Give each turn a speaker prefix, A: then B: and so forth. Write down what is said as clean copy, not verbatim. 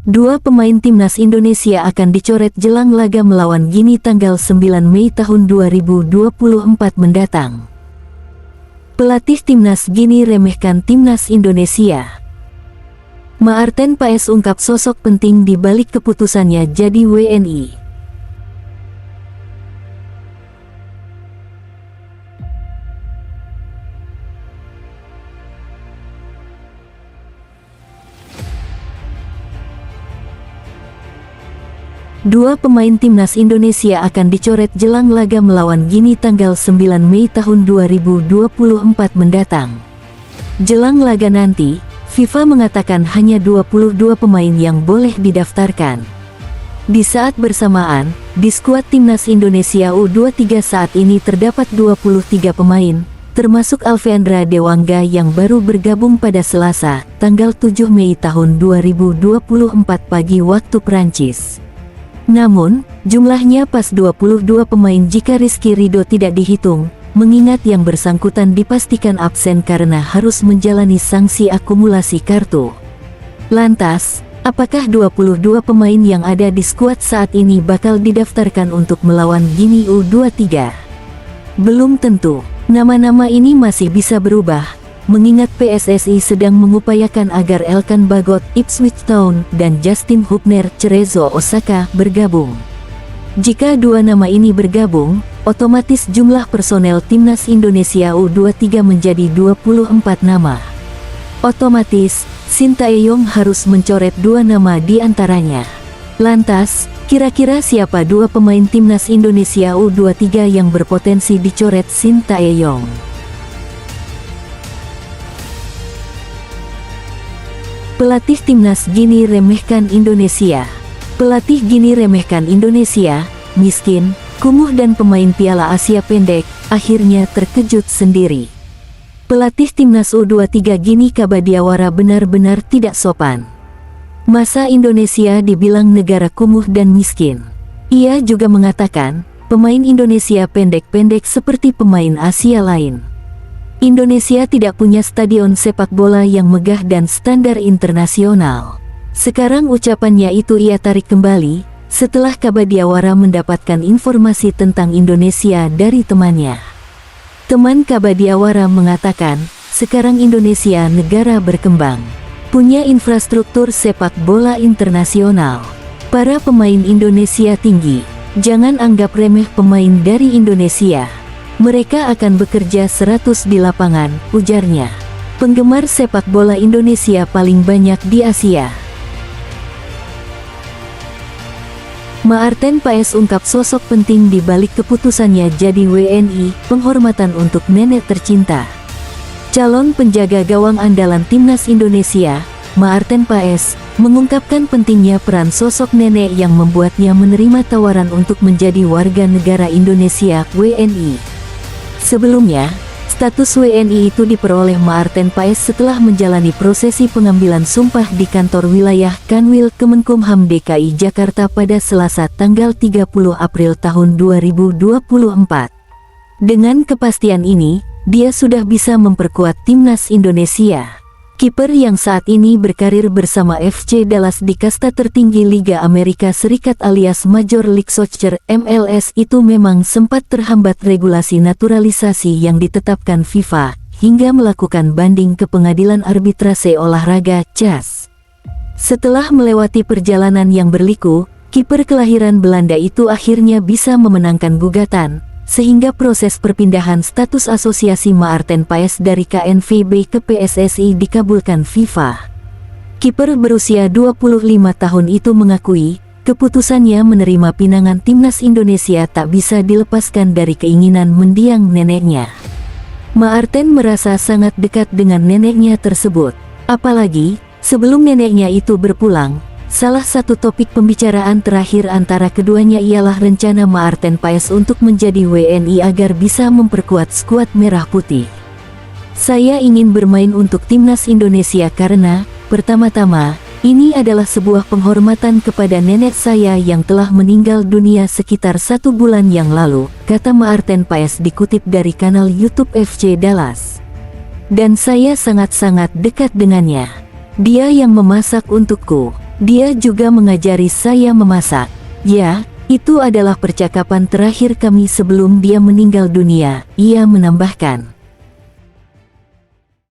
A: Dua pemain timnas Indonesia akan dicoret jelang laga melawan Gini tanggal 9 Mei tahun 2024 mendatang. Pelatih timnas Gini remehkan timnas Indonesia. Maarten Paes ungkap sosok penting di balik keputusannya jadi WNI. Dua pemain timnas Indonesia akan dicoret jelang laga melawan Gini tanggal 9 Mei tahun 2024 mendatang. Jelang laga nanti, FIFA mengatakan hanya 22 pemain yang boleh didaftarkan. Di saat bersamaan, di skuad timnas Indonesia U23 saat ini terdapat 23 pemain, termasuk Alfeandra Dewangga yang baru bergabung pada Selasa, tanggal 7 Mei tahun 2024 pagi waktu Prancis. Namun, jumlahnya pas 22 pemain jika Rizky Ridho tidak dihitung, mengingat yang bersangkutan dipastikan absen karena harus menjalani sanksi akumulasi kartu. Lantas, apakah 22 pemain yang ada di skuad saat ini bakal didaftarkan untuk melawan Gini U23? Belum tentu, nama-nama ini masih bisa berubah, mengingat PSSI sedang mengupayakan agar Elkan Bagot Ipswich Town dan Justin Hubner Cerezo Osaka bergabung. Jika dua nama ini bergabung, otomatis jumlah personel timnas Indonesia U23 menjadi 24 nama. Otomatis, Sintayong harus mencoret dua nama di antaranya. Lantas, kira-kira siapa dua pemain timnas Indonesia U23 yang berpotensi dicoret Sintayong? Pelatih timnas Gini remehkan Indonesia. Pelatih Gini remehkan Indonesia, miskin, kumuh dan pemain Piala Asia pendek, akhirnya terkejut sendiri. Pelatih timnas U23 Gini Kabadiawara benar-benar tidak sopan. Masa Indonesia dibilang negara kumuh dan miskin? Ia juga mengatakan, pemain Indonesia pendek-pendek seperti pemain Asia lain. Indonesia tidak punya stadion sepak bola yang megah dan standar internasional. Sekarang ucapannya itu ia tarik kembali, setelah Kabadiawara mendapatkan informasi tentang Indonesia dari temannya. Teman Kabadiawara mengatakan, sekarang Indonesia negara berkembang, punya infrastruktur sepak bola internasional. Para pemain Indonesia tinggi, jangan anggap remeh pemain dari Indonesia. Mereka akan bekerja 100 di lapangan, ujarnya. Penggemar sepak bola Indonesia paling banyak di Asia. Maarten Paes ungkap sosok penting di balik keputusannya jadi WNI, penghormatan untuk nenek tercinta. Calon penjaga gawang andalan timnas Indonesia, Maarten Paes, mengungkapkan pentingnya peran sosok nenek yang membuatnya menerima tawaran untuk menjadi warga negara Indonesia, WNI. Sebelumnya, status WNI itu diperoleh Maarten Paes setelah menjalani prosesi pengambilan sumpah di kantor wilayah Kanwil Kemenkumham DKI Jakarta pada Selasa tanggal 30 April tahun 2024. Dengan kepastian ini, dia sudah bisa memperkuat timnas Indonesia. Kiper yang saat ini berkarir bersama FC Dallas di kasta tertinggi Liga Amerika Serikat alias Major League Soccer (MLS) itu memang sempat terhambat regulasi naturalisasi yang ditetapkan FIFA, hingga melakukan banding ke Pengadilan Arbitrase Olahraga (CAS). Setelah melewati perjalanan yang berliku, kiper kelahiran Belanda itu akhirnya bisa memenangkan gugatan, sehingga proses perpindahan status asosiasi Maarten Paes dari KNVB ke PSSI dikabulkan FIFA. Kiper berusia 25 tahun itu mengakui, keputusannya menerima pinangan timnas Indonesia tak bisa dilepaskan dari keinginan mendiang neneknya. Maarten merasa sangat dekat dengan neneknya tersebut. Apalagi, sebelum neneknya itu berpulang, salah satu topik pembicaraan terakhir antara keduanya ialah rencana Maarten Paes untuk menjadi WNI agar bisa memperkuat skuad merah putih. Saya ingin bermain untuk timnas Indonesia karena, pertama-tama, ini adalah sebuah penghormatan kepada nenek saya yang telah meninggal dunia sekitar 1 bulan yang lalu, kata Maarten Paes dikutip dari kanal YouTube FC Dallas. Dan saya sangat-sangat dekat dengannya. Dia yang memasak untukku. Dia juga mengajari saya memasak. Ya, itu adalah percakapan terakhir kami sebelum dia meninggal dunia, ia menambahkan.